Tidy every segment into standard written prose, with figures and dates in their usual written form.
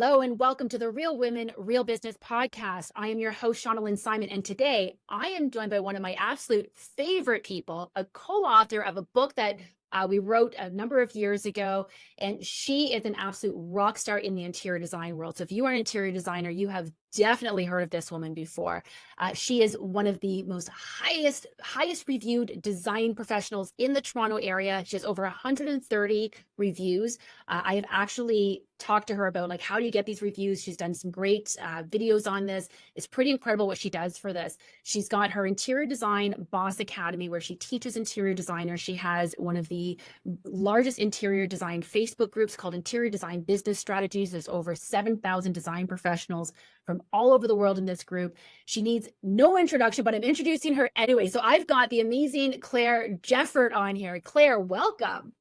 Hello and welcome to the Real Women, Real Business podcast. I am your host, Shauna Lynn Simon, and today I am joined by one of my absolute favorite people, a co-author of a book that we wrote a number of years ago, and she is an absolute rock star in the interior design world. So if you are an interior designer, you have definitely heard of this woman before. She is one of the most highest reviewed design professionals in the Toronto area. She has over 130 reviews. I have actually talked to her about like, how do you get these reviews? She's done some great videos on this. It's pretty incredible what she does for this. She's got her Interior Design Boss Academy where she teaches interior designers. She has one of the largest interior design Facebook groups called Interior Design Business Strategies. There's over 7,000 design professionals from all over the world in this group. She needs no introduction, but I'm introducing her anyway. So I've got the amazing Claire Jefford on here. Claire, welcome.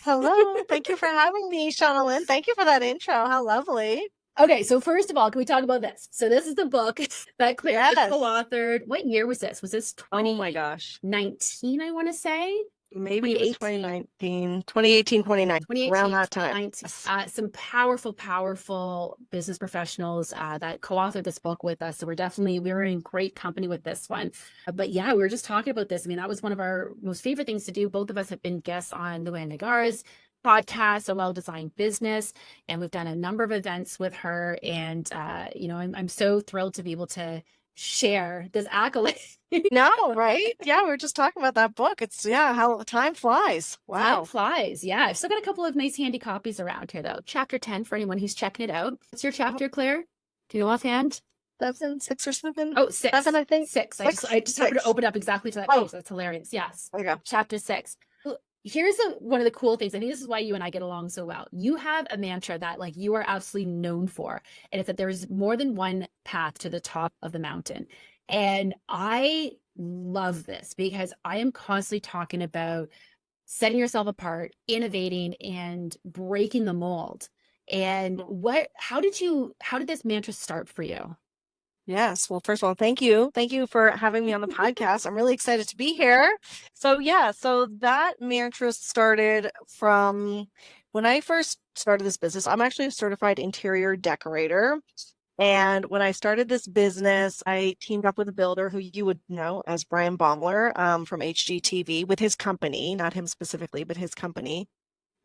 Hello. Thank you for having me, Shauna Lynn. Thank you for that intro. How lovely. Okay, so first of all, can we talk about this? So this is the book that Claire co-authored. What year was this? Was this 2019, I want to say? Maybe it was 2019, 2018, 2019, around that time. Some powerful business professionals that co-authored this book with us. So we're in great company with this one. But yeah, we were just talking about this. I mean, that was one of our most favorite things to do. Both of us have been guests on Luann Nagara's podcast, A Well-Designed Business, and we've done a number of events with her. And I'm so thrilled to be able to share this accolade. No, right? Yeah, we were just talking about that book. How time flies. Wow. Time flies. Yeah. I've still got a couple of nice handy copies around here though. Chapter 10 for anyone who's checking it out. What's your chapter, Claire? Do you know offhand? 6 or 7? Oh, 6. 7, I think. 6. I just happened to open up exactly to that page. That's hilarious. Yes. There you go. Chapter 6. Here's one of the cool things. I think this is why you and I get along so well. You have a mantra that like you are absolutely known for, and it's that there's more than one path to the top of the mountain. And I love this because I am constantly talking about setting yourself apart, innovating, and breaking the mold. And how did this mantra start for you? Yes. Well, first of all, thank you. Thank you for having me on the podcast. I'm really excited to be here. So that mantra started from when I first started this business. I'm actually a certified interior decorator. And when I started this business, I teamed up with a builder who you would know as Brian Baumler from HGTV with his company, not him specifically, but his company.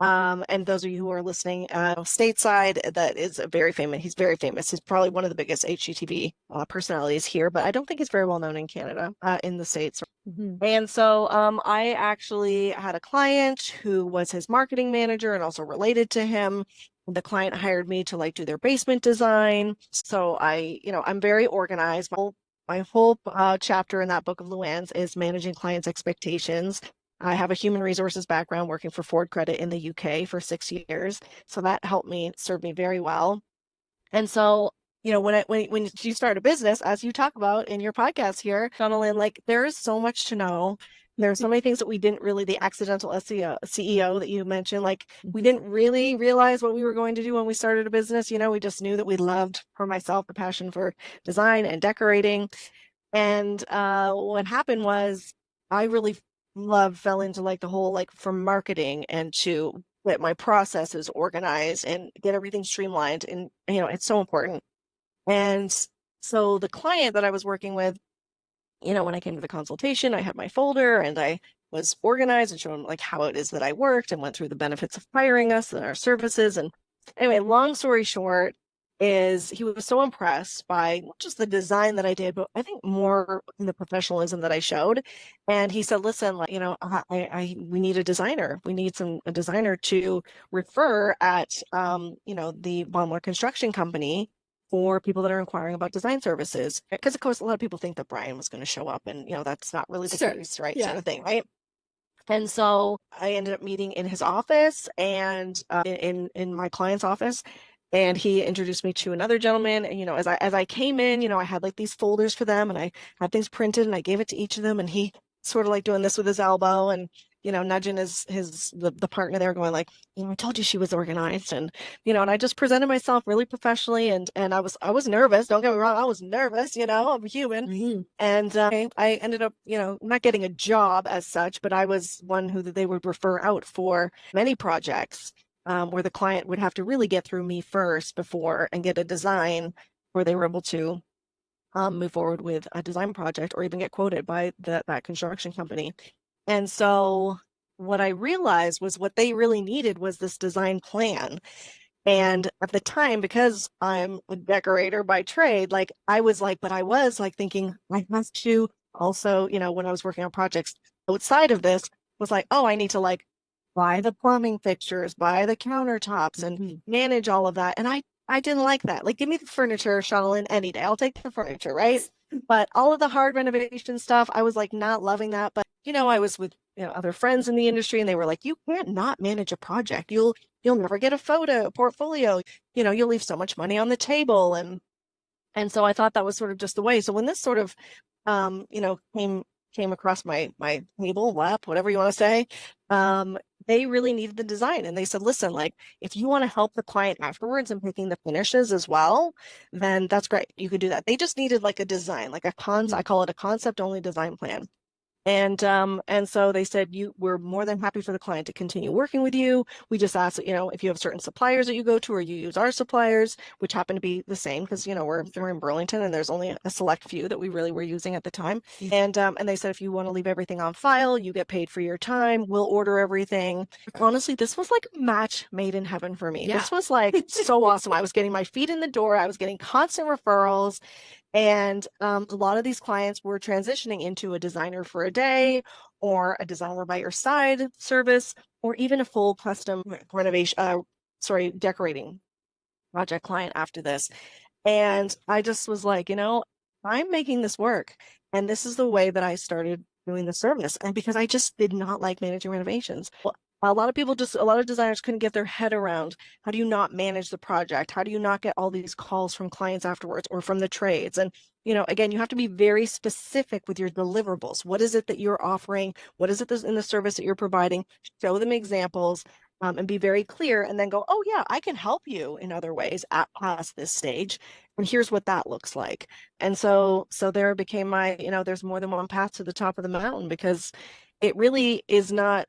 And those of you who are listening stateside, that is he's very famous. He's probably one of the biggest HGTV personalities here, but I don't think he's very well known in Canada, in the States. Mm-hmm. And so I actually had a client who was his marketing manager and also related to him. The client hired me to do their basement design. So I'm very organized. My whole chapter in that book of Luann's is managing clients' expectations. I have a human resources background working for Ford Credit in the UK for 6 years. So that served me very well. And so, when you start a business, as you talk about in your podcast here, Shauna Lynn, there is so much to know. There's so many things that we didn't really, the accidental CEO that you mentioned, we didn't really realize what we were going to do when we started a business. We just knew that we loved, for myself, the passion for design and decorating. And what happened was I really fell into the whole from marketing and to get my processes organized and get everything streamlined. And, it's so important. And so the client that I was working with, when I came to the consultation, I had my folder and I was organized and showing how it is that I worked and went through the benefits of hiring us and our services. And anyway, long story short, is he was so impressed by not just the design that I did, but I think more in the professionalism that I showed. And he said, listen, we need a designer. We need a designer to refer at, the Baumler Construction Company for people that are inquiring about design services. Because of course, a lot of people think that Brian was going to show up and, that's not really the case, right? Yeah. Sort of thing, right? And so I ended up meeting in his office and in my client's office. And he introduced me to another gentleman. And, as I came in, I had these folders for them and I had things printed and I gave it to each of them. And he sort of doing this with his elbow and, nudging the partner there going I told you she was organized. And, and I just presented myself really professionally. And I was nervous. Don't get me wrong. I was nervous, I'm human. Mm-hmm. And I ended up, not getting a job as such, but I was one who they would refer out for many projects. where the client would have to really get through me first before and get a design where they were able to move forward with a design project or even get quoted by that construction company. And so what I realized was what they really needed was this design plan. And at the time, because I'm a decorator by trade, like I was like, but I was like thinking I have to also, when I was working on projects outside of this, was like, oh, I need to like buy the plumbing fixtures, buy the countertops, and manage all of that. And I didn't like that. Like, give me the furniture, Shauna Lynn, any day. I'll take the furniture, right? But all of the hard renovation stuff, I was like not loving that. But I was with other friends in the industry, and they were like, you can't not manage a project. You'll never get a portfolio. You'll leave so much money on the table. And so I thought that was sort of just the way. So when this sort of, came across my table, lap, whatever you want to say, they really needed the design. And they said, listen, like, if you want to help the client afterwards and picking the finishes as well, then that's great. You could do that. They just needed like a design, like I call it a concept only design plan. And so they said, we're more than happy for the client to continue working with you. We just ask that, if you have certain suppliers that you go to or you use our suppliers, which happen to be the same because, we're in Burlington and there's only a select few that we really were using at the time. And they said, if you want to leave everything on file, you get paid for your time. We'll order everything. Honestly, this was like a match made in heaven for me. Yeah. This was like so awesome. I was getting my feet in the door. I was getting constant referrals. And a lot of these clients were transitioning into a designer for a day or a designer by your side service, or even a full custom renovation, decorating project client after this. And I just was like, I'm making this work. And this is the way that I started doing the service. And because I just did not like managing renovations. Well, a lot of designers couldn't get their head around how do you not manage the project? How do you not get all these calls from clients afterwards or from the trades? And, again, you have to be very specific with your deliverables. What is it that you're offering? What is it in the service that you're providing? Show them examples. And be very clear, and then go, oh yeah, I can help you in other ways past this stage. And here's what that looks like. And so there became there's more than one path to the top of the mountain, because it really is not.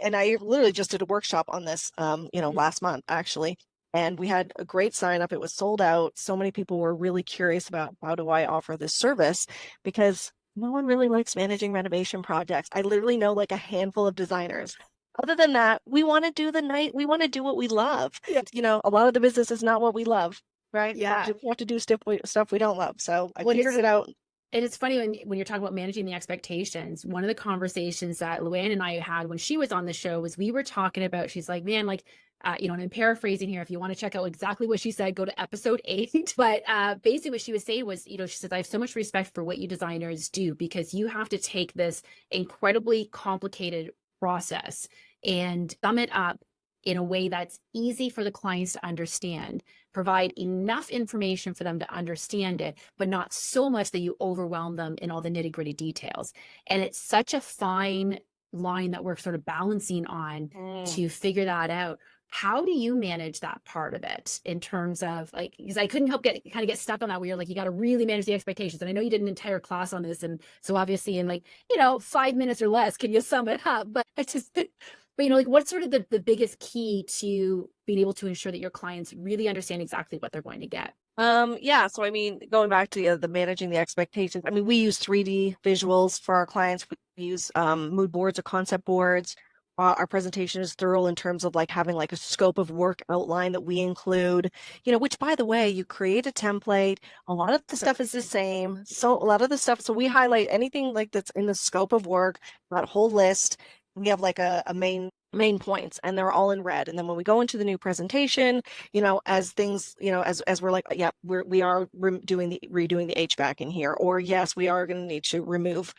And I literally just did a workshop on this, last month actually. And we had a great sign up. It was sold out. So many people were really curious about how do I offer this service, because no one really likes managing renovation projects. I literally know like a handful of designers. Other than that, we want to do we want to do what we love. Yeah. A lot of the business is not what we love, right? Yeah. We have to do stuff we don't love. So I figured it out. And it's funny when you're talking about managing the expectations. One of the conversations that Luann and I had when she was on the show was we were talking about, she's like, man, like, and I'm paraphrasing here. If you want to check out exactly what she said, go to episode 8. But basically what she was saying was, she says, I have so much respect for what you designers do, because you have to take this incredibly complicated process and sum it up in a way that's easy for the clients to understand, provide enough information for them to understand it, but not so much that you overwhelm them in all the nitty-gritty details. And it's such a fine line that we're sort of balancing on to figure that out. How do you manage that part of it in terms of like, because I couldn't help get stuck on that where you're like, you got to really manage the expectations. And I know you did an entire class on this. And so obviously in 5 minutes or less, can you sum it up? But it's just, but like what's sort of the biggest key to being able to ensure that your clients really understand exactly what they're going to get? Yeah. So, I mean, going back to the managing the expectations, I mean, we use 3D visuals for our clients. We use mood boards or concept boards. Our presentation is thorough in terms of like having like a scope of work outline that we include, which by the way, you create a template. A lot of the stuff is the same. So a lot of the stuff, so we highlight anything like that's in the scope of work, that whole list. We have like a main points, and they're all in red. And then when we go into the new presentation, as things, as we're like, yeah, we are redoing the HVAC in here, or yes, we are going to need to remove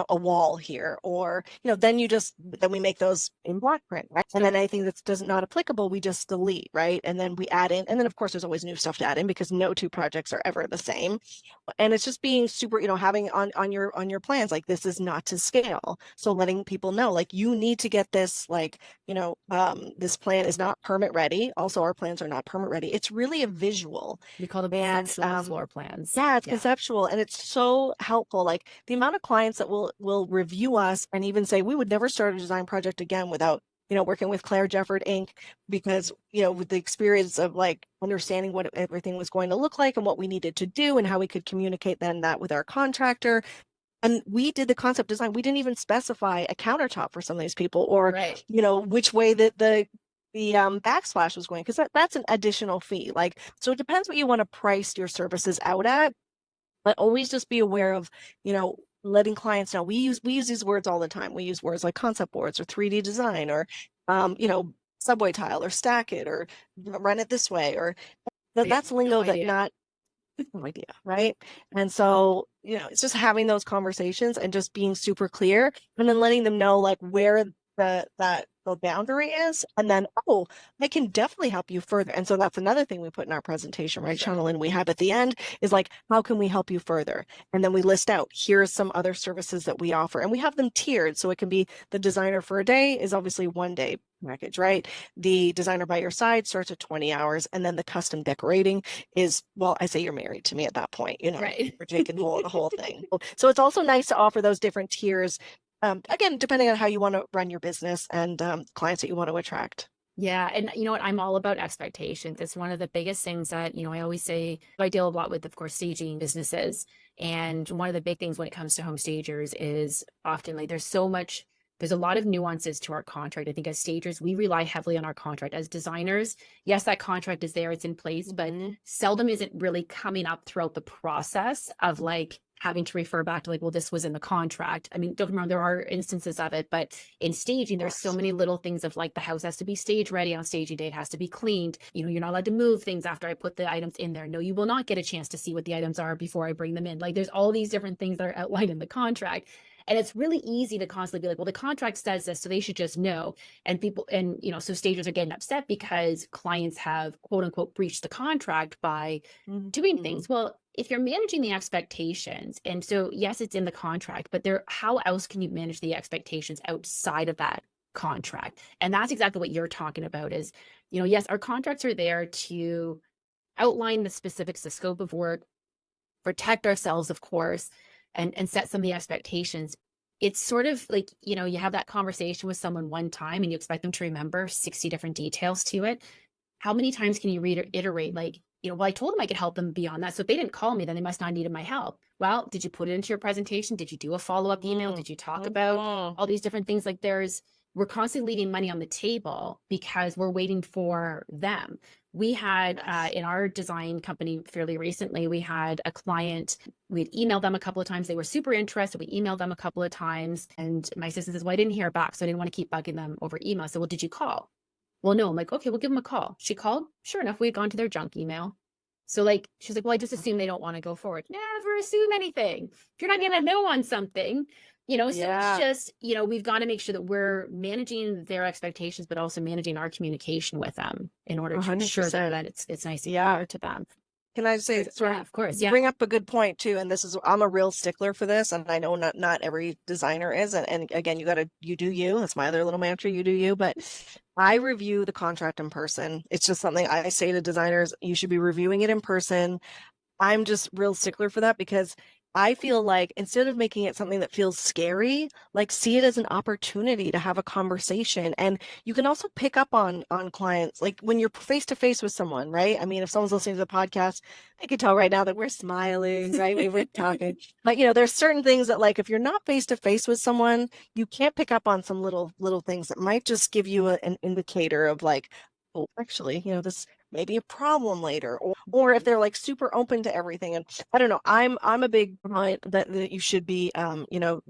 a wall here, or then we make those in black print, right? And then anything that's not applicable, we just delete, right? And then we add in, and then of course there's always new stuff to add in, because no two projects are ever the same. And it's just being super, having on your plans, like, this is not to scale. So letting people know, like, you need to get this, like, this plan is not permit ready. Also, our plans are not permit ready. It's really a visual. We call them conceptual floor plans. Yeah, it's conceptual, and it's so helpful. Like the amount of clients that will review us and even say, we would never start a design project again without working with Jefford Inc. because, with the experience of like understanding what everything was going to look like and what we needed to do and how we could communicate then that with our contractor. And we did the concept design. We didn't even specify a countertop for some of these people or, Right. which way that the backsplash was going, because that's an additional fee. Like, so it depends what you want to price your services out at, but always just be aware of, letting clients know. We use these words all the time. We use words like concept boards or 3D design or, subway tile or stack it or run it this way or Right. that's lingo No that idea. not no idea, right? And so, it's just having those conversations and just being super clear and then letting them know like where the boundary is. And then, oh, I can definitely help you further. And so that's another thing we put in our presentation, right, Sure. Shauna Lynn, we have at the end is like, how can we help you further? And then we list out, here's some other services that we offer. And we have them tiered. So it can be the designer for a day is obviously 1 day package, right? The designer by your side starts at 20 hours. And then the custom decorating is, well, I say you're married to me at that point, Right. we're taking the whole thing. So it's also nice to offer those different tiers. Again, depending on how you want to run your business and clients that you want to attract. Yeah. And you know what? I'm all about expectations. It's one of the biggest things that, I always say I deal a lot with, of course, staging businesses. And one of the big things when it comes to home stagers is often like there's a lot of nuances to our contract. I think as stagers, we rely heavily on our contract. As designers, yes, that contract is there, it's in place, but seldom is it really coming up throughout the process of like having to refer back to like, well, this was in the contract. I mean, don't get me wrong, there are instances of it, but in staging, there's so many little things of like the house has to be stage ready on staging day, it has to be cleaned. You're not allowed to move things after I put the items in there. No, you will not get a chance to see what the items are before I bring them in. Like there's all these different things that are outlined in the contract. And it's really easy to constantly be like, well, the contract says this, so they should just know. And people, and so stagers are getting upset because clients have quote unquote breached the contract by doing things. Well, if you're managing the expectations, and so yes, it's in the contract, but how else can you manage the expectations outside of that contract? And that's exactly what you're talking about is, yes, our contracts are there to outline the specifics, the scope of work, protect ourselves, of course, and set some of the expectations. It's sort of like, you have that conversation with someone one time and you expect them to remember 60 different details to it. How many times can you reiterate, like, well, I told them I could help them beyond that. So if they didn't call me, then they must not needed my help. Well, did you put it into your presentation? Did you do a follow-up email? Did you talk about all these different things? Like we're constantly leaving money on the table because we're waiting for them. We had in our design company fairly recently, we had a client, we'd emailed them a couple of times. They were super interested. We emailed them a couple of times. And my assistant says, well, I didn't hear back. So I didn't want to keep bugging them over email. So, well, did you call? Well, no. I'm like, okay, we'll give them a call. She called. Sure enough, we had gone to their junk email. So like, she's like, well, I just assume they don't want to go forward. Never assume anything. If you're not going to know on something, so it's just, we've got to make sure that we're managing their expectations, but also managing our communication with them in order to ensure 100%. that it's nice and clear to them. Can I say, Yeah, of course. you Yeah. bring up a good point too, and I'm a real stickler for this, and I know not every designer is, and again, you do you. That's my other little mantra, you do you. But I review the contract in person. It's just something I say to designers, you should be reviewing it in person. I'm just real stickler for that because I feel like instead of making it something that feels scary, like see it as an opportunity to have a conversation. And you can also pick up on clients, like when you're face to face with someone, right? I mean, if someone's listening to the podcast, I can tell right now that we're smiling, right? We're talking. But there's certain things that like if you're not face to face with someone, you can't pick up on some little things that might just give you an indicator of like, oh, actually, this may be a problem later, or if they're like super open to everything. And I don't know, I'm a big client that you should be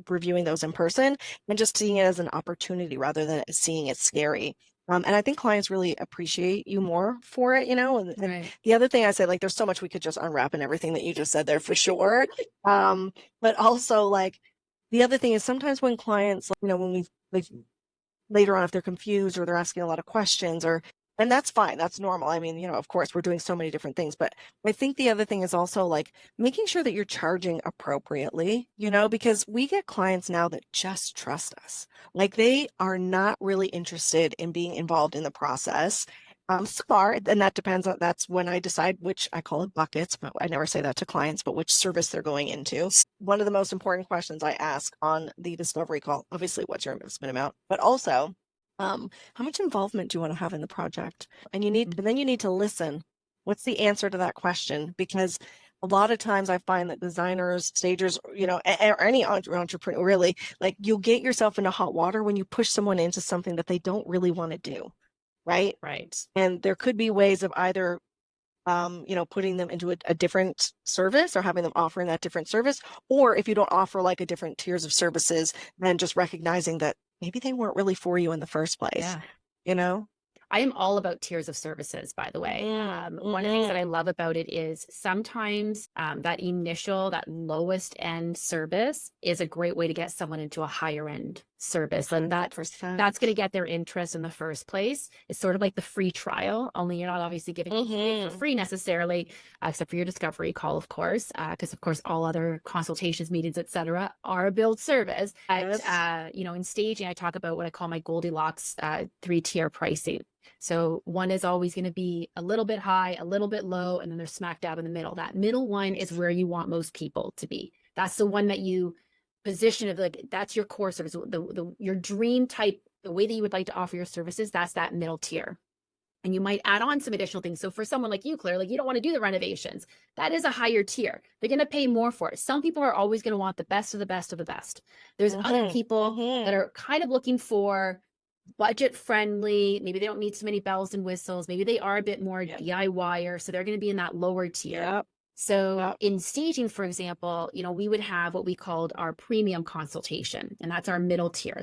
reviewing those in person and just seeing it as an opportunity rather than seeing it scary. And I think clients really appreciate you more for it, and Right. the other thing I said, like, there's so much we could just unwrap in everything that you just said there for sure. But also like the other thing is sometimes when clients, when we like later on, if they're confused or they're asking a lot of questions and that's fine. That's normal. I mean, of course we're doing so many different things, but I think the other thing is also like making sure that you're charging appropriately, because we get clients now that just trust us. Like they are not really interested in being involved in the process. So far, and that depends on, that's when I decide which, I call it buckets, but I never say that to clients, but which service they're going into. One of the most important questions I ask on the discovery call, obviously, what's your investment amount? But also, How much involvement do you want to have in the project? And then you need to listen. What's the answer to that question? Because a lot of times I find that designers, stagers, or any entrepreneur really, like you'll get yourself into hot water when you push someone into something that they don't really want to do, right? Right. And there could be ways of either putting them into a different service or having them offering that different service. Or if you don't offer like a different tiers of services, then just recognizing that maybe they weren't really for you in the first place, Yeah. you know? I am all about tiers of services, by the way. One of the things that I love about it is sometimes that lowest end service is a great way to get someone into a higher end service. And that's going to get their interest in the first place. It's sort of like the free trial, only you're not obviously giving it for free necessarily, except for your discovery call, of course, because of course all other consultations, meetings, etc., are a billed service. But in staging, I talk about what I call my Goldilocks 3-tier pricing. So one is always going to be a little bit high, a little bit low, and then they're smack dab in the middle. That middle one is where you want most people to be. That's the one that you position of like, that's your core service, your dream type, the way that you would like to offer your services, that's that middle tier. And you might add on some additional things. So for someone like you, Claire, like you don't want to do the renovations. That is a higher tier. They're going to pay more for it. Some people are always going to want the best of the best of the best. There's other people that are kind of looking for budget friendly. Maybe they don't need so many bells and whistles. Maybe they are a bit more DIYer. So they're going to be in that lower tier. So in staging, for example, we would have what we called our premium consultation, and that's our middle tier.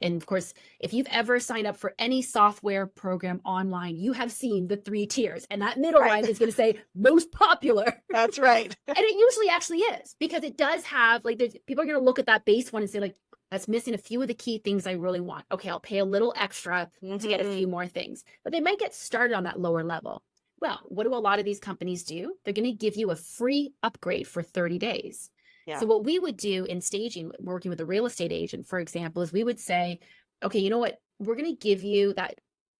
And of course, if you've ever signed up for any software program online, you have seen the 3 tiers, and that middle one is going to say most popular. That's right. And it usually actually is, because it does have people are going to look at that base one and say like, that's missing a few of the key things I really want. Okay, I'll pay a little extra to get a few more things, but they might get started on that lower level. Well, what do a lot of these companies do? They're going to give you a free upgrade for 30 days. Yeah. So what we would do in staging, working with a real estate agent, for example, is we would say, okay, you know what? We're going to give you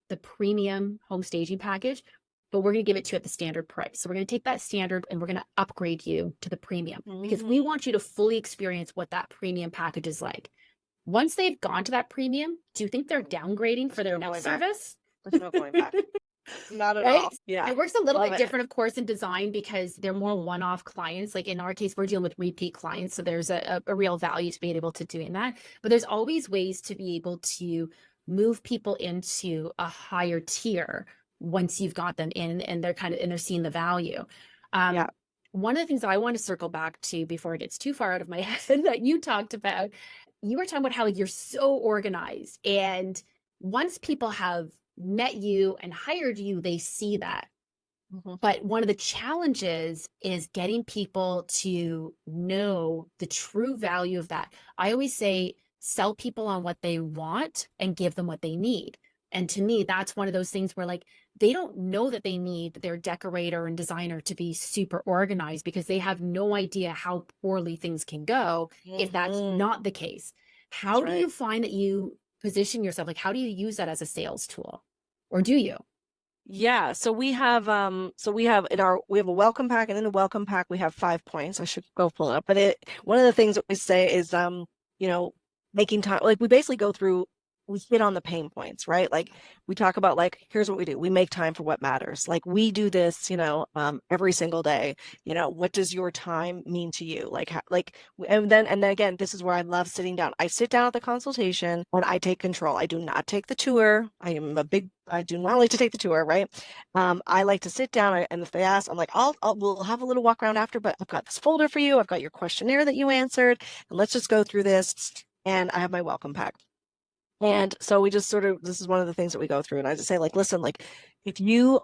the premium home staging package, but we're going to give it to you at the standard price. So we're going to take that standard and we're going to upgrade you to the premium, because we want you to fully experience what that premium package is like. Once they've gone to that premium, do you think they're downgrading for their next service? There's no going back. Not at all. Yeah. It works a little bit different, of course, in design, because they're more one-off clients. Like in our case, we're dealing with repeat clients. So there's a real value to being able to doing that. But there's always ways to be able to move people into a higher tier once you've got them in and they're seeing the value. One of the things that I want to circle back to before it gets too far out of my head that you talked about, you were talking about how you're so organized, and once people have met you and hired you, they see that. But one of the challenges is getting people to know the true value of that. I always say, sell people on what they want and give them what they need. And to me, that's one of those things where they don't know that they need their decorator and designer to be super organized, because they have no idea how poorly things can go if that's not the case. How do you find that you position yourself? Like, how do you use that as a sales tool? Or do you? Yeah, so we have we have a welcome pack, and in the welcome pack we have 5 points. I should go pull it up. But one of the things that we say is making time. Like, we basically go through, we hit on the pain points, right? Like, we talk about here's what we do. We make time for what matters. Like, we do this, every single day. What does your time mean to you? And then again, this is where I love sitting down. I sit down at the consultation and I take control. I do not take the tour. I do not like to take the tour, right? I like to sit down, and if they ask, I'm like, we'll have a little walk around after, but I've got this folder for you. I've got your questionnaire that you answered, and let's just go through this. And I have my welcome pack. And so we just this is one of the things that we go through. And I just say, listen, if you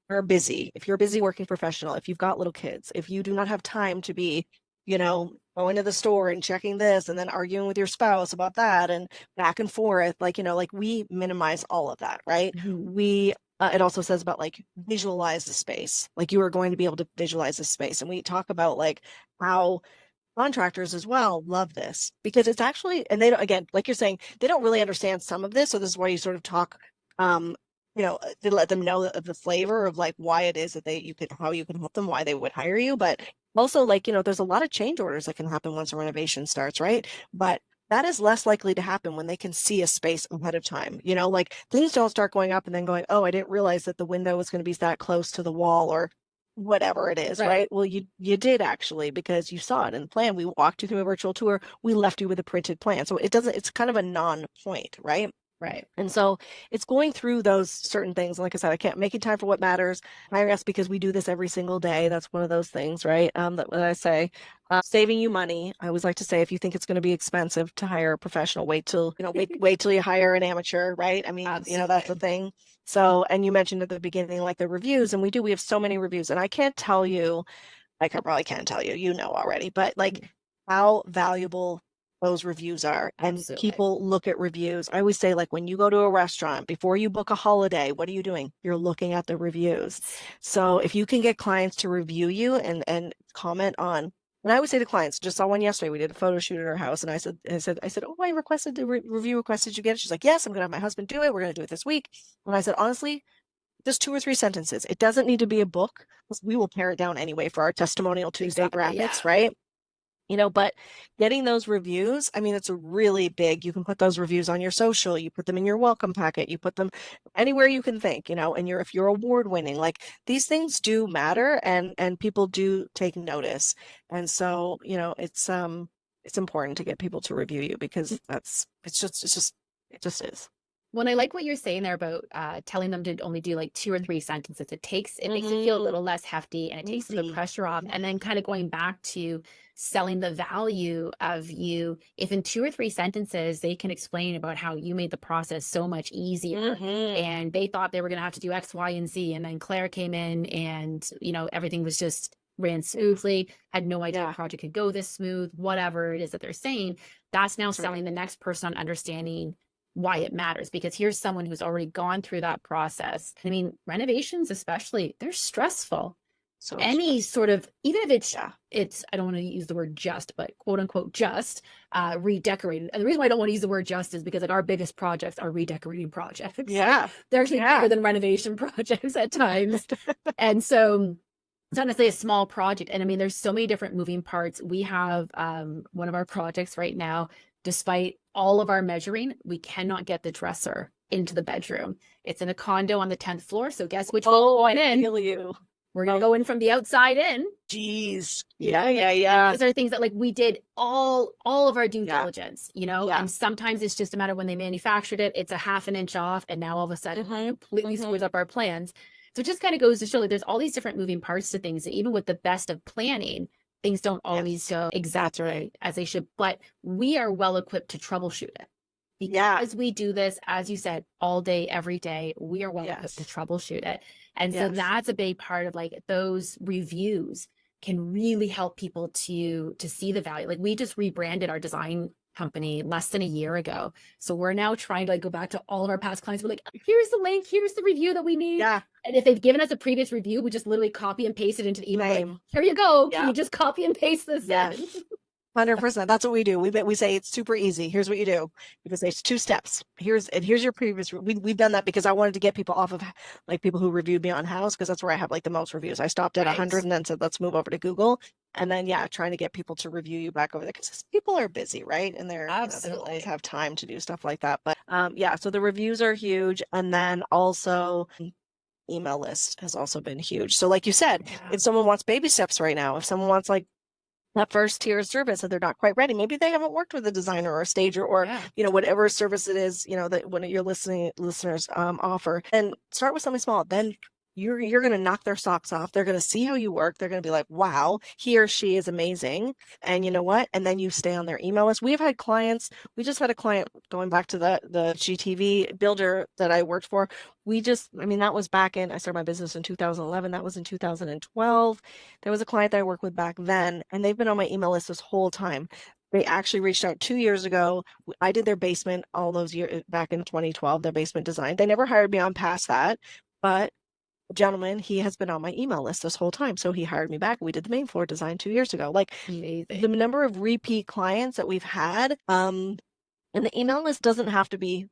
are busy, if you're a busy working professional, if you've got little kids, if you do not have time to be, going to the store and checking this and then arguing with your spouse about that and back and forth, we minimize all of that, right? It also says about visualize the space. You are going to be able to visualize the space. And we talk about how contractors as well love this, because it's actually, and they don't, again, like you're saying, they don't really understand some of this. So this is why you sort of talk, to let them know of the flavor of why it is that how you can help them, why they would hire you. But also there's a lot of change orders that can happen once a renovation starts, right? But that is less likely to happen when they can see a space ahead of time. Like things don't start going up and then going, oh, I didn't realize that the window was going to be that close to the wall or whatever it is, Right. right? Well, you did actually because you saw it in the plan. We walked you through a virtual tour. We left you with a printed plan. So it's kind of a non-point, right? Right. And so it's going through those certain things. Like I said, I can't make it time for what matters. Hire us because we do this every single day. That's one of those things, right? That I say, saving you money. I always like to say, if you think it's going to be expensive to hire a professional, wait till you hire an amateur, right? I mean, that's the Absolutely. thing. So, and you mentioned at the beginning, like the reviews, and we have so many reviews, and I can't tell you, like I probably can't tell you, already, but like Mhm. how valuable those reviews are. And Absolutely. people look at reviews. I always say, like, when you go to a restaurant, before you book a holiday, what are you doing? You're looking at the reviews. Yes. So if you can get clients to review you and comment on, and I always say to clients, just saw one yesterday. We did a photo shoot at our house, and I said, oh, I requested the review request. Did you get it? She's like, yes, I'm gonna have my husband do it. We're gonna do it this week. And I said, honestly, just 2 or 3 sentences. It doesn't need to be a book. We will pare it down anyway for our testimonial Tuesday Exactly. graphics, Yeah. right? But getting those reviews, I mean, it's a really big, you can put those reviews on your social, you put them in your welcome packet, you put them anywhere you can think, and if you're award winning, like these things do matter and people do take notice. And so, it's important to get people to review you because it just is. When I like what you're saying there about telling them to only do like 2 or 3 sentences, it makes it feel a Mm-hmm. little less hefty and it takes the Easy. pressure off. Yeah. And then kind of going back to selling the value of you, if in 2 or 3 sentences they can explain about how you made the process so much easier, Mm-hmm. and they thought they were going to have to do X, Y, and Z, and then Claire came in and everything was just ran smoothly, had no idea a Yeah, project could go this smooth, whatever it is that they're saying, that's now that's right. selling the next person on understanding why it matters, because here's someone who's already gone through that process. I mean, renovations especially, they're stressful. So Any stressful. sort of, even if it's Yeah. it's I don't want to use the word just, but quote unquote just redecorated. And the reason why I don't want to use the word just is because like our biggest projects are redecorating projects. Yeah. They're actually Yeah. bigger than renovation projects at times. And so it's not necessarily a small project. And I mean, there's so many different moving parts. We have one of our projects right now, despite all of our measuring, we cannot get the dresser into the bedroom. It's in a condo on the 10th floor. So guess which one Oh, I in? feel you. We're gonna go in from the outside in. Geez. Yeah, yeah, yeah. These are things that like we did all of our due Yeah. diligence, Yeah. and sometimes it's just a matter when they manufactured it, it's a half an inch off, and now all of a sudden Mm-hmm. completely Mm-hmm. screws up our plans. So it just kind of goes to show like there's all these different moving parts to things that even with the best of planning, things don't always Yes. go That's exactly right. as they should. But we are well equipped to troubleshoot it. Yeah. Because we do this, as you said, all day, every day, we are well equipped to Yes. troubleshoot it. And so Yes. that's a big part of like those reviews can really help people to see the value. Like we just rebranded our design company less than a year ago. So we're now trying to like go back to all of our past clients. We're like, here's the link, here's the review that we need. Yeah. And if they've given us a previous review, we just literally copy and paste it into the email. Like, Same. here you go. Can Yeah. you just copy and paste this Yes. in? 100%. That's what we do. We say it's super easy. Here's what you do. Because there's 2 steps. Here's your previous. We've done that because I wanted to get people off of like people who reviewed me on House because that's where I have like the most reviews. I stopped at Right. 100 and then said let's move over to Google. And then yeah, trying to get people to review you back over there because people are busy, right? And they don't always Absolutely. have time to do stuff like that. But yeah, so the reviews are huge, and then also email list has also been huge. So like you said, Yeah. if someone wants baby steps right now, if someone wants like that first tier of service and they're not quite ready. Maybe they haven't worked with a designer or a stager or Yeah. whatever service it is, that one of your listeners offer. And start with something small. Then you're gonna knock their socks off. They're gonna see how you work. They're gonna be like, wow, he or she is amazing. And you know what? And then you stay on their email list. We've had clients, we just had a client going back to the GTV builder that I worked for. I mean, that was back in, I started my business in 2011. That was in 2012. There was a client that I worked with back then, and they've been on my email list this whole time. They actually reached out 2 years ago. I did their basement all those years back in 2012, their basement design. They never hired me on past that, but a gentleman, he has been on my email list this whole time. So he hired me back. We did the main floor design 2 years ago. Like the Amazing. number of repeat clients that we've had, and the email list doesn't have to be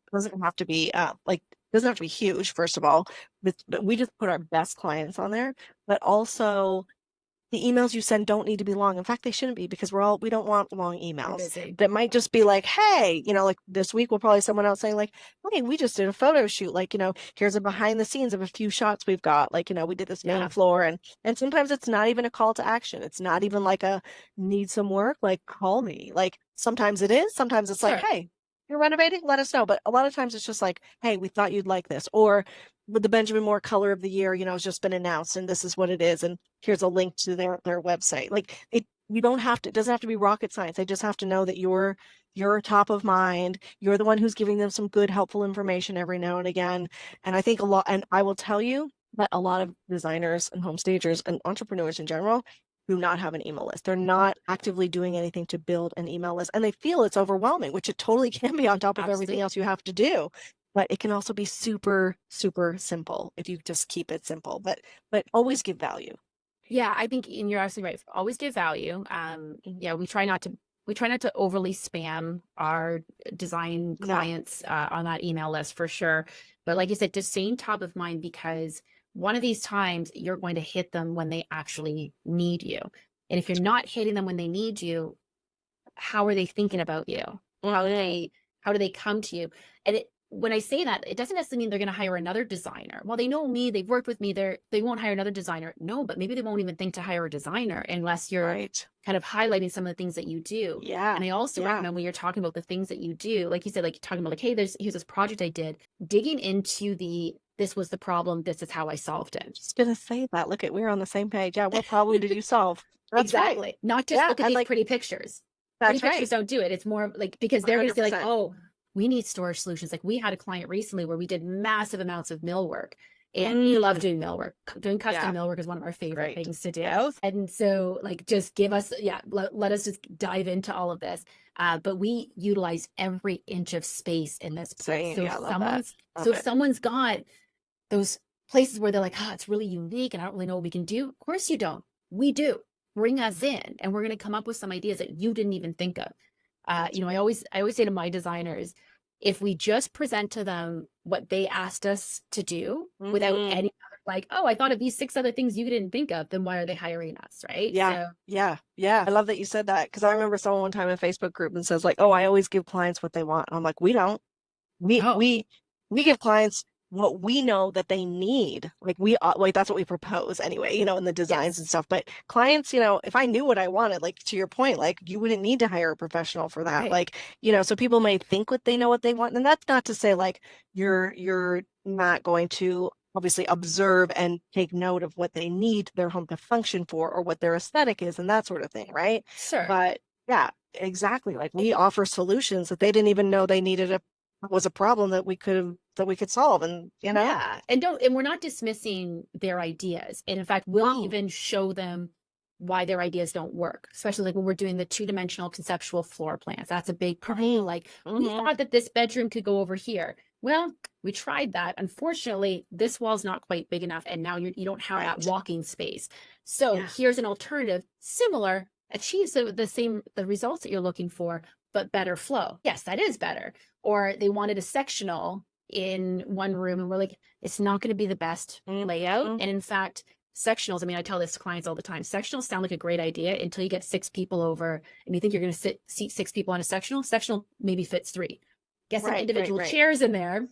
huge, first of all, but we just put our best clients on there, but also the emails you send don't need to be long. In fact, they shouldn't be, because we don't want long We're emails. busy. That might just be like, hey, like this week we'll probably someone else saying like, hey, we just did a photo shoot. Like, here's a behind the scenes of a few shots we've got. Like, we did this main floor, and sometimes it's not even a call to action. It's not even like a need some work, like call me. Like sometimes it is, sometimes it's like, hey, you're renovating, let us know. But a lot of times it's just like, hey, we thought you'd like this. Or with the Benjamin Moore color of the year, it's just been announced and this is what it is. And here's a link to their website. Like you don't have to, it doesn't have to be rocket science. They just have to know that you're top of mind. You're the one who's giving them some good, helpful information every now and again. And I think and I will tell you that a lot of designers and home stagers and entrepreneurs in general do not have an email list. They're not actively doing anything to build an email list, and they feel it's overwhelming, which it totally can be on top of everything else you have to do. But it can also be super, super simple if you just keep it simple, but always give value. Yeah, I think, and you're absolutely right. Always give value. Yeah, we try not to overly spam our design clients on that email list for sure. But like you said, just staying top of mind, because one of these times you're going to hit them when they actually need you. And if you're not hitting them when they need you, how are they thinking about you? How do they come to you? And when I say that, it doesn't necessarily mean they're going to hire another designer. Well, they know me, they've worked with me, they won't hire another designer. No, but maybe they won't even think to hire a designer unless you're kind of highlighting some of the things that you do. Yeah. And I also recommend, when you're talking about the things that you do, like you said, like talking about like, hey, here's this project I did, digging into this was the problem, this is how I solved it. Just gonna say that. Look, we're on the same page. Yeah, what problem did you solve? That's exactly. Right. Not just look at these pretty pictures. Pretty pictures don't do it. It's more like, because they're going to say like, oh, we need storage solutions. Like we had a client recently where we did massive amounts of millwork, and we love doing millwork. Doing custom millwork is one of our favorite things to do. Yes. And so like, just give us, let us just dive into all of this. But we utilize every inch of space in this place. So if someone's got those places where they're like, oh, it's really unique and I don't really know what we can do. Of course you don't. We do. Bring us in, and we're going to come up with some ideas that you didn't even think of. I always say to my designers, if we just present to them what they asked us to do without any like, oh, I thought of these 6 other things you didn't think of, then why are they hiring us, right? Yeah. I love that you said that, because I remember someone one time in a Facebook group and says like, oh, I always give clients what they want. And I'm like, we don't. We give clients what we know that they need. Like that's what we propose anyway, in the designs and stuff. But clients, if I knew what I wanted, like to your point, like you wouldn't need to hire a professional for that. Right. Like, so people may think they know what they want. And that's not to say like you're not going to obviously observe and take note of what they need their home to function for, or what their aesthetic is and that sort of thing, right? Sure. But yeah, exactly. Like we offer solutions that they didn't even know they needed was a problem that we could solve. And and we're not dismissing their ideas, and in fact we'll even show them why their ideas don't work, especially like when we're doing the 2-dimensional conceptual floor plans. That's a big problem. Like we thought that this bedroom could go over here. Well, we tried that. Unfortunately, this wall's not quite big enough, and now you don't have that walking space. So here's an alternative, similar, achieves the results that you're looking for, but better flow. Yes, that is better. Or they wanted a sectional in one room, and we're like, it's not going to be the best layout. And in fact, sectionals, I tell this to clients all the time, sectionals sound like a great idea until you get 6 people over and you think you're going to seat 6 people on a sectional maybe fits 3. Get some individual chairs in there.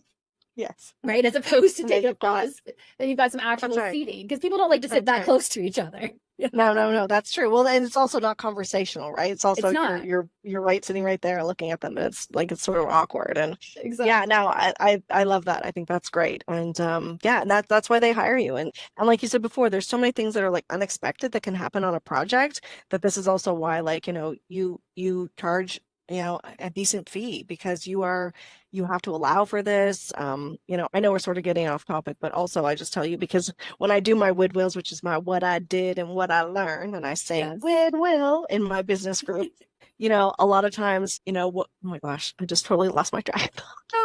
Yes. Right. As opposed to taking a pause, then you've got some actual seating, because people don't like to sit that close to each other. No, that's true. Well, and it's also not conversational, right? It's also you're right, sitting right there looking at them, and it's like, it's sort of awkward. And I love that. I think that's great. And and that's why they hire you. And like you said before, there's so many things that are like unexpected that can happen on a project, that this is also why, like, you charge a decent fee, because you have to allow for this. I know we're sort of getting off topic, but also I just tell you, because when I do my Widwills, which is my what I did and what I learned, and I say Widwill in my business group, a lot of times, oh my gosh, I just totally lost my track.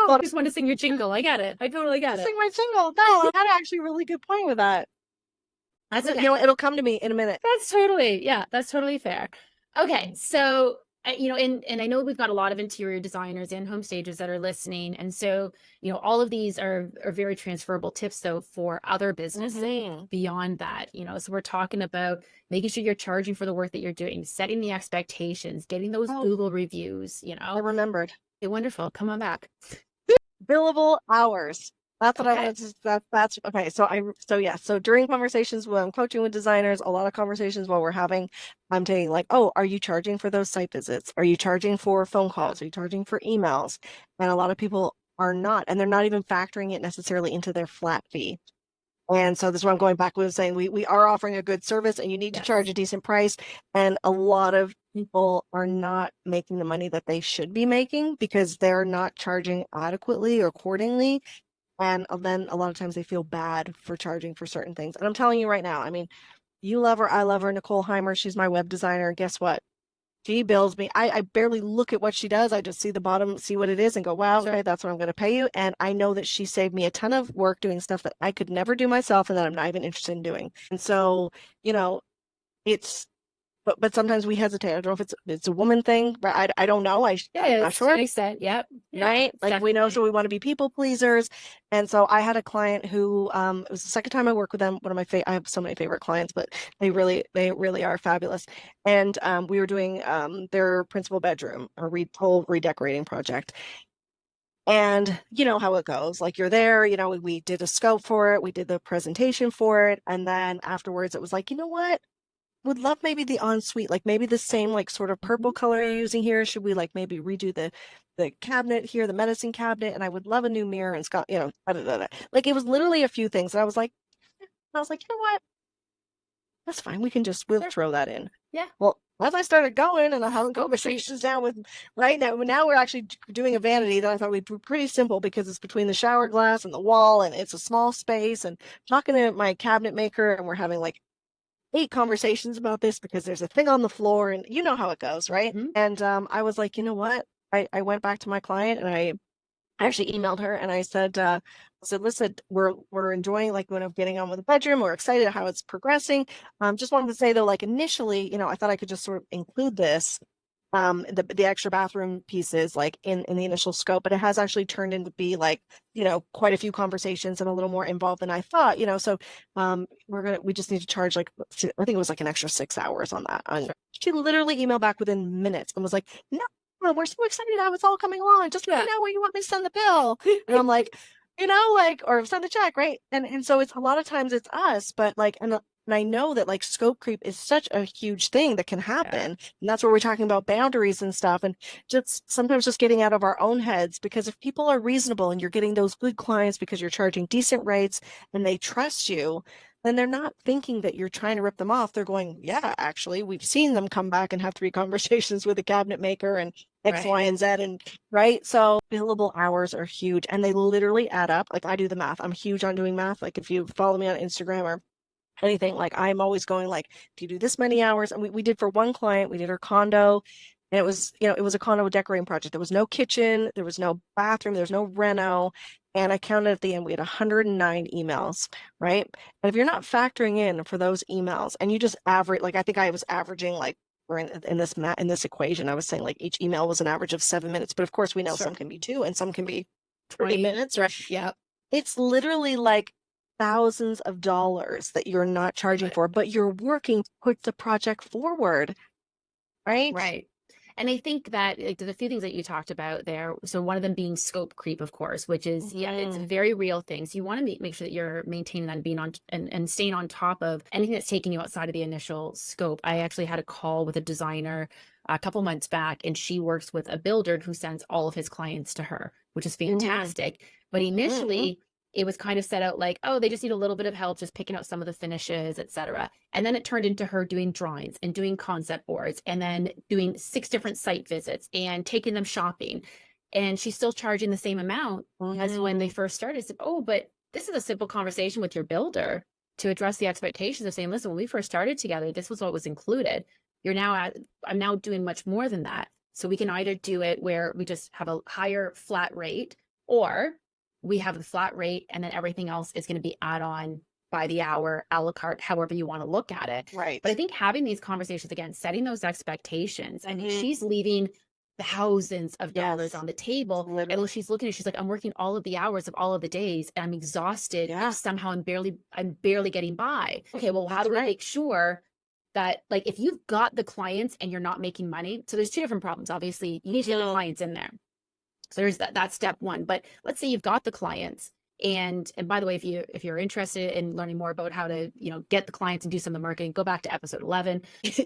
I just want to sing your jingle. I get it. I totally get it. Sing my jingle. No, I had actually a really good point with that. That's okay. It'll come to me in a minute. That's totally fair. Okay, so And I know we've got a lot of interior designers and home stages that are listening. And so, all of these are very transferable tips though for other businesses beyond that. So we're talking about making sure you're charging for the work that you're doing, setting the expectations, getting those Oh, Google reviews, I remembered. Okay, wonderful. Come on back. Billable hours. That's what I Okay. wanted to, that's okay. So during conversations when I'm coaching with designers, a lot of conversations while we're having, I'm saying like, oh, are you charging for those site visits? Are you charging for phone calls? Are you charging for emails? And a lot of people are not, and they're not even factoring it necessarily into their flat fee. And so this is what I'm going back with saying we are offering a good service and you need to charge Yes. a decent price. And a lot of people are not making the money that they should be making because they're not charging adequately or accordingly. And then a lot of times they feel bad for charging for certain things. And I'm telling you right now, I mean, you love her, I love her, Nicole Heimer, she's my web designer. Guess what? She bills me. I barely look at what she does. I just see the bottom, see what it is, and go, wow, okay, that's what I'm going to pay you. And I know that she saved me a ton of work doing stuff that I could never do myself and that I'm not even interested in doing. And so, you know, it's but sometimes we hesitate. I don't know if it's a woman thing, but I don't know. I'm not sure. Makes sense. Yep. Right? Like we know, so we want to be people pleasers. And so I had a client who it was the second time I worked with them. One of my I have so many favorite clients, but they really are fabulous. And we were doing their principal bedroom, a whole redecorating project. And you know how it goes. Like you're there, we did a scope for it, we did the presentation for it, and then afterwards it was like, you know what? Would love maybe the ensuite, like maybe the same like sort of purple color you're using here. Should we like maybe redo the cabinet here, the medicine cabinet? And I would love a new mirror and Scott, da, da, da, da. Like it was literally a few things. And I was like, you know what? That's fine. We'll throw that in. Yeah. Well, as I started going and I having conversations down with right now we're actually doing a vanity that I thought would be pretty simple because it's between the shower glass and the wall and it's a small space and talking to my cabinet maker and we're having like 8 conversations about this because there's a thing on the floor and you know how it goes, right? Mhm. And I was like, you know what? I went back to my client and I actually emailed her and I said, listen, we're enjoying like when I'm getting on with the bedroom. We're excited how it's progressing. Just wanted to say though, like initially, I thought I could just sort of include this the extra bathroom pieces like in the initial scope, but it has actually turned into be like quite a few conversations and a little more involved than I thought. So we just need to charge like I think it was like an extra 6 hours on that. And she literally emailed back within minutes and was like, no, we're so excited how it's all coming along, just let me know where you want me to send the bill. And I'm like, like, or send the check, right? And so it's a lot of times it's us, but like and I know that like scope creep is such a huge thing that can happen. And that's where we're talking about boundaries and stuff. And just sometimes just getting out of our own heads, because if people are reasonable and you're getting those good clients because you're charging decent rates and they trust you, then they're not thinking that you're trying to rip them off. They're going, yeah, actually, we've seen them come back and have 3 conversations with a cabinet maker and X, Y, and Z. And right. So billable hours are huge and they literally add up. Like I do the math. I'm huge on doing math. Like if you follow me on Instagram or anything, like I'm always going like, if you do this many hours, and we did for one client, we did her condo, and it was a condo decorating project. There was no kitchen, there was no bathroom, there was no reno, and I counted at the end we had 109 emails, right? And if you're not factoring in for those emails and you just average, like I think I was averaging like in this equation, I was saying like each email was an average of 7 minutes, but of course we know some can be 2 and some can be 20 minutes, right? Yeah. It's literally like thousands of dollars that you're not charging for, but you're working to put the project forward, right? Right. And I think that like, there's a few things that you talked about there. So one of them being scope creep, of course, which is, it's a very real thing. So you want to make sure that you're maintaining that and being on and staying on top of anything that's taking you outside of the initial scope. I actually had a call with a designer a couple months back, and she works with a builder who sends all of his clients to her, which is fantastic. But initially, it was kind of set out like, oh, they just need a little bit of help just picking out some of the finishes, etc. And then it turned into her doing drawings and doing concept boards and then doing 6 different site visits and taking them shopping. And she's still charging the same amount as when they first started. I said, oh, but this is a simple conversation with your builder to address the expectations of saying, listen, when we first started together, this was what was included. I'm now doing much more than that. So we can either do it where we just have a higher flat rate, or we have the flat rate and then everything else is going to be add on by the hour, a la carte, however you want to look at it. Right. But I think having these conversations again, setting those expectations, I mean, Mhm. she's leaving thousands of dollars Yes. on the table. Literally. And she's looking at, she's like, I'm working all of the hours of all of the days and I'm exhausted. Yeah. Somehow I'm barely getting by. Okay, well, how That's do we right. make sure that, like, if you've got the clients and you're not making money, so there's two different problems. Obviously, you need to get the clients in there. So there's that's step one. But let's say you've got the clients. And by the way, if you're interested in learning more about how to, get the clients and do some of the marketing, go back to episode 11.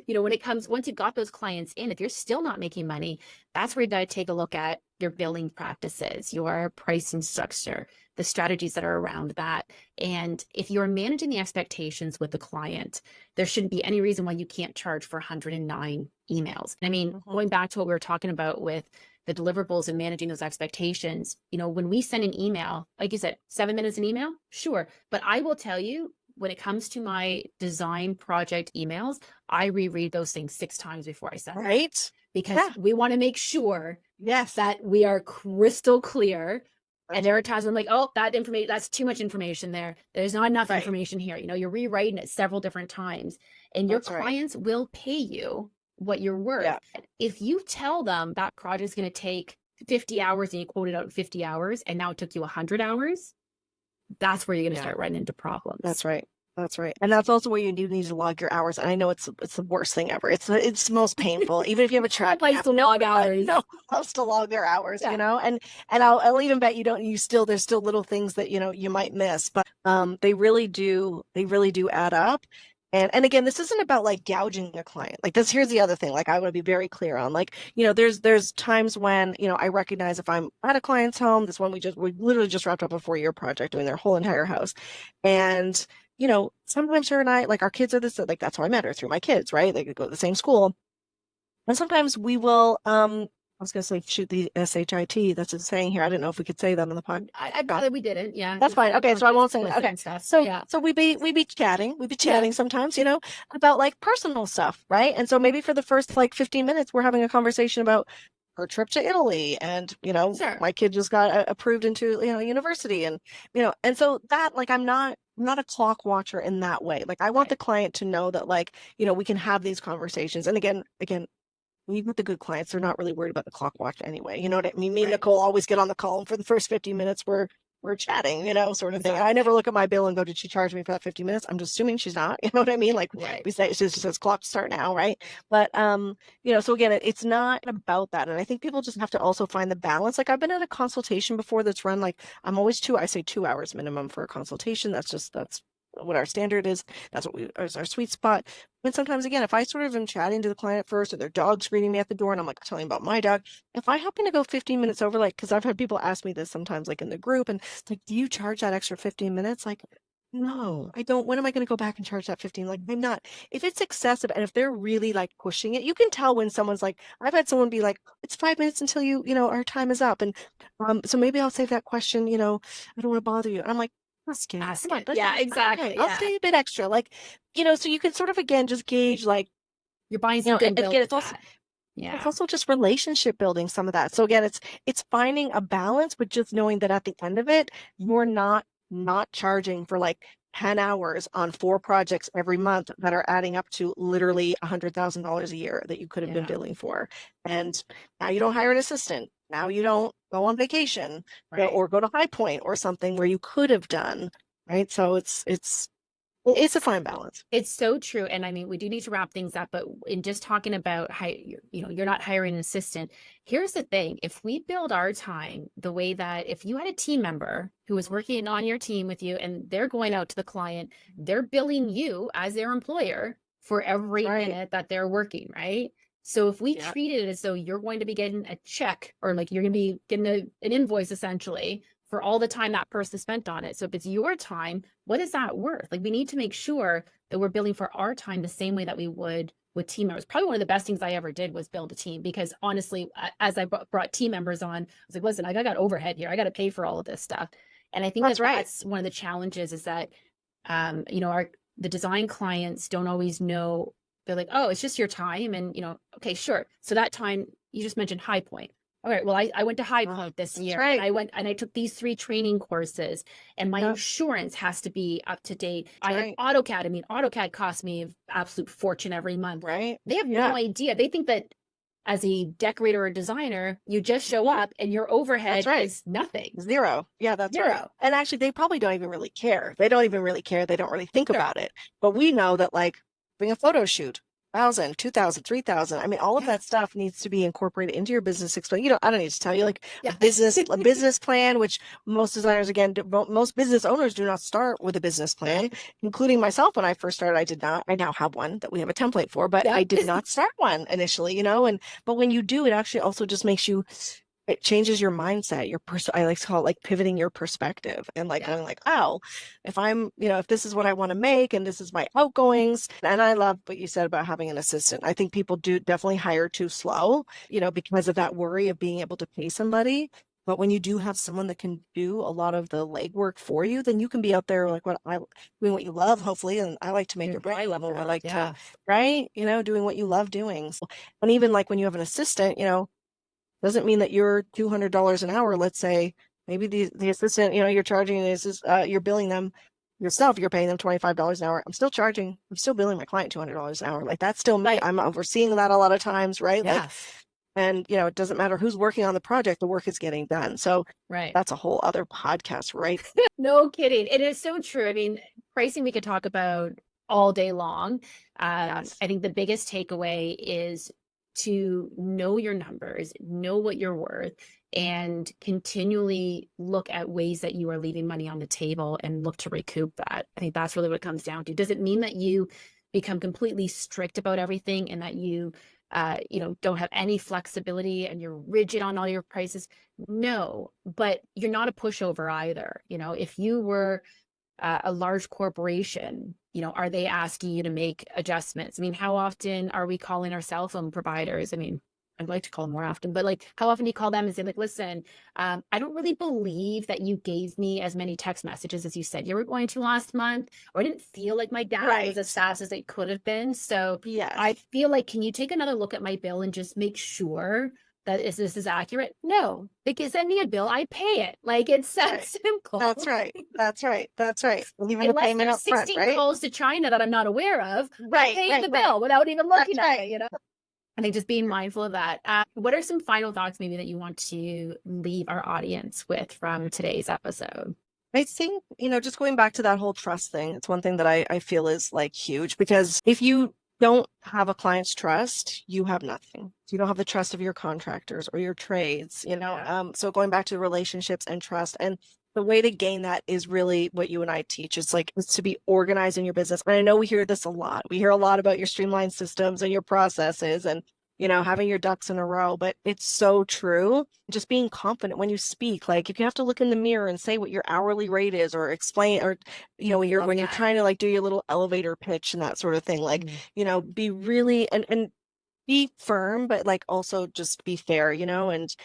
When it comes, once you've got those clients in, if you're still not making money, that's where you got to take a look at your billing practices, your pricing structure, the strategies that are around that. And if you're managing the expectations with the client, there shouldn't be any reason why you can't charge for 109 emails. I mean, going back to what we were talking about with the deliverables and managing those expectations, when we send an email, like you said, 7 minutes an email, sure. But I will tell you, when it comes to my design project emails, I reread those things 6 times before I send them. Right. Because Yeah. we want to make sure Yes. that we are crystal clear. And there are times when I'm like, oh, that's too much information there. There's not enough information here. You're rewriting it several different times, and your clients will pay you what you're worth. Yeah. If you tell them that project is going to take 50 hours and you quoted out 50 hours and now it took you 100 hours, that's where you're going to start running into problems. That's right. That's right. And that's also where you do need to log your hours. And I know it's the worst thing ever. It's the most painful. Even if you have a track, Place to log hours. No one loves to log their hours, and I'll even bet there's still little things that you might miss, but they really do add up. And again, this isn't about like gouging a client. Like this, here's the other thing. Like I want to be very clear on, like, there's times when, I recognize if I'm at a client's home, this one we literally just wrapped up a 4-year project doing their whole entire house. And, sometimes her and I, like our kids are this, like that's how I met her, through my kids, right? They go to the same school. And sometimes we will, I was going to say shoot the SHIT. That's a saying here. I didn't know if we could say that on the pod. I'd rather we didn't. Yeah. That's fine. Okay. So I won't say that. Okay. Stuff. So we'd be chatting sometimes, about like personal stuff. Right. And so maybe for the first like 15 minutes, we're having a conversation about her trip to Italy, and, my kid just got approved into, university, and, and so that, like, I'm not a clock watcher in that way. Like I want the client to know that, like, we can have these conversations. And again, with the good clients, they're not really worried about the clock watch anyway. You know what I mean? Me and Nicole always get on the call, and for the first 50 minutes, we're chatting, sort of thing. I never look at my bill and go, did she charge me for that 50 minutes? I'm just assuming she's not, you know what I mean? Like we say, she says clock start now, right? But, so again, it's not about that. And I think people just have to also find the balance. Like I've been at a consultation before that's run, like I say 2 hours minimum for a consultation. That's what our standard is. That's what is our sweet spot. But sometimes, again, if I sort of am chatting to the client at first, or their dog's greeting me at the door, and I'm like telling about my dog, if I happen to go 15 minutes over, like, because I've had people ask me this sometimes, like in the group, and it's like, do you charge that extra 15 minutes? Like, no, I don't. When am I going to go back and charge that 15? Like, I'm not. If it's excessive, and if they're really like pushing it, you can tell when someone's like, I've had someone be like, it's 5 minutes until our time is up. And so maybe I'll save that question, I don't want to bother you. And I'm like, ask it. Yeah, exactly. Okay, I'll stay a bit extra. Like, so you can sort of, again, just gauge, like, you're buying some good again, it's also just relationship building, some of that. So again, it's finding a balance, but just knowing that at the end of it, you're not charging for like 10 hours on 4 projects every month that are adding up to literally $100,000 a year that you could have been billing for. And now you don't hire an assistant. Now you don't go on vacation, or go to High Point or something where you could have done, right? So it's a fine balance. It's so true. And I mean, we do need to wrap things up, but in just talking about how, you're not hiring an assistant. Here's the thing. If we build our time the way that if you had a team member who was working on your team with you and they're going out to the client, they're billing you as their employer for every minute that they're working, right? So if we treat it as though you're going to be getting a check, or like you're going to be getting an invoice essentially for all the time that person spent on it. So if it's your time, what is that worth? Like we need to make sure that we're billing for our time the same way that we would with team members. Probably one of the best things I ever did was build a team, because honestly, as I brought team members on, I was like, listen, I got overhead here. I got to pay for all of this stuff. And I think that's one of the challenges, is that, the design clients don't always know. They're like, oh, it's just your time. And, okay, sure. So that time you just mentioned High Point. All right. Well, I went to High Point this That's year, right. and I took these 3 training courses, and my Yep. insurance has to be up to date. I have Right. AutoCAD. I mean, AutoCAD costs me an absolute fortune every month. Right. They have Yeah. no idea. They think that as a decorator or designer, you just show up and your That's overhead right. is nothing. Zero. Yeah, that's right. Zero. And actually, they probably don't even really care. They don't even really care. They don't really think Sure. about it. But we know that, like, doing a photo shoot, 1,000, 2,000, 3,000. I mean, all of Yeah. that stuff needs to be incorporated into your business explain. You know, I don't need to tell you, like, Yeah. a business plan, which most designers, again, most business owners do not start with a business plan, including myself. When I first started, I did not. I now have one that we have a template for, but Yeah. I did not start one initially, you know. But when you do, it actually also just makes you, it changes your mindset, I like to call it like pivoting your perspective, and like Yeah. going like, oh, if I'm, if this is what I want to make and this is my outgoings. And I love what you said about having an assistant. I think people do definitely hire too slow, because of that worry of being able to pay somebody. But when you do have someone that can do a lot of the legwork for you, then you can be out there like doing what you love, hopefully. And I like to make Your it right. high level I work. like Yeah. to, right? Doing what you love doing. And even like when you have an assistant, doesn't mean that you're $200 an hour. Let's say maybe the assistant, you're charging you're billing them yourself. You're paying them $25 an hour. I'm still billing my client $200 an hour. Like, that's still me. Right. I'm overseeing that a lot of times, right? Like, Yes. and it doesn't matter who's working on the project, the work is getting done. So Right. that's a whole other podcast, right? No kidding. It is so true. I mean, pricing we could talk about all day long. Yes. I think the biggest takeaway is to know your numbers, know what you're worth, and continually look at ways that you are leaving money on the table and look to recoup that. I think that's really what it comes down to. Does it mean that you become completely strict about everything and that you don't have any flexibility and you're rigid on all your prices? No, but you're not a pushover either. If you were a large corporation, are they asking you to make adjustments? I mean, how often are we calling our cell phone providers? I mean, I'd like to call them more often, but like, how often do you call them and say, like, listen, I don't really believe that you gave me as many text messages as you said you were going to last month, or I didn't feel like my data was as fast as it could have been. So Yes. I feel like, can you take another look at my bill and just make sure that this is accurate? No, because send me a bill, I pay it. Like, it's that Right. simple. That's right. That's right. That's right. And even the Unless payment there's up front, 16 right? calls to China that I'm not aware of, Right. pay Right. the Right. bill without even looking That's at right. it. I think just being mindful of that. What are some final thoughts maybe that you want to leave our audience with from today's episode? I think, just going back to that whole trust thing, it's one thing that I feel is like huge, because if you don't have a client's trust, you have nothing. You don't have the trust of your contractors or your trades, Yeah. so going back to relationships and trust, and the way to gain that is really what you and I teach. It's to be organized in your business. And I know we hear this a lot. We hear a lot about your streamlined systems and your processes and, having your ducks in a row, but it's so true. Just being confident when you speak. Like, if you have to look in the mirror and say what your hourly rate is, or explain, or, when you're trying to like do your little elevator pitch and that sort of thing, like, be really, and be firm, but like also just be fair, and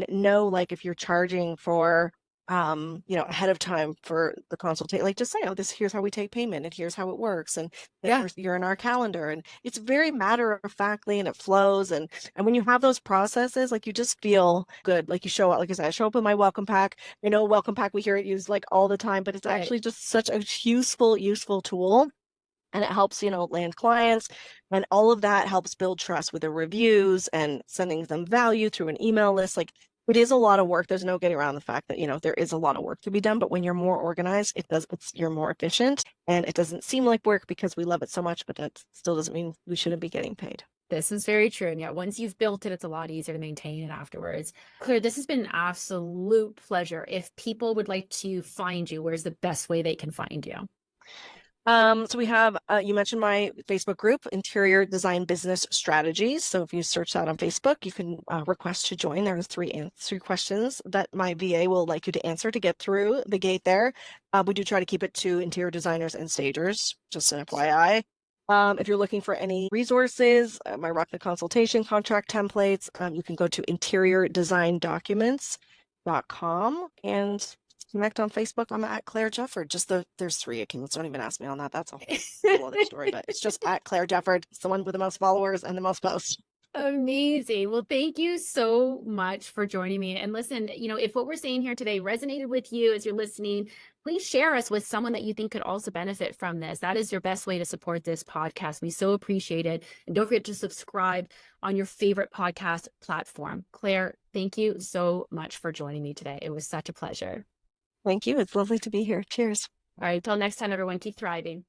know, like, if you're charging for, ahead of time for the consultation, like, just say, oh, here's how we take payment and here's how it works. And Yeah. you're in our calendar, and it's very matter of factly, and it flows. And when you have those processes, like, you just feel good. Like, you show up, like I said, I show up with my welcome pack. Welcome pack, we hear it used like all the time, but it's Right. actually just such a useful tool. And it helps, land clients, and all of that helps build trust with the reviews and sending them value through an email list. Like, it is a lot of work. There's no getting around the fact that, there is a lot of work to be done, but when you're more organized, you're more efficient, and it doesn't seem like work because we love it so much, but that still doesn't mean we shouldn't be getting paid. This is very true. And yeah, once you've built it, it's a lot easier to maintain it afterwards. Claire, this has been an absolute pleasure. If people would like to find you, where's the best way they can find you? So we have, you mentioned my Facebook group, Interior Design Business Strategies. So if you search that on Facebook, you can request to join. There's three questions that my VA will like you to answer to get through the gate there. We do try to keep it to interior designers and stagers, just an FYI. If you're looking for any resources, my Rock the Consultation contract templates, you can go to interiordesignDocuments.com and connect on Facebook. I'm at Claire Jefford. There's 3 accounts. Don't even ask me on that. That's a whole other story, but it's just at Claire Jefford. It's the one with the most followers and the most posts. Amazing. Well, thank you so much for joining me. And listen, if what we're saying here today resonated with you as you're listening, please share us with someone that you think could also benefit from this. That is your best way to support this podcast. We so appreciate it. And don't forget to subscribe on your favorite podcast platform. Claire, thank you so much for joining me today. It was such a pleasure. Thank you. It's lovely to be here. Cheers. All right. Till next time, everyone, keep thriving.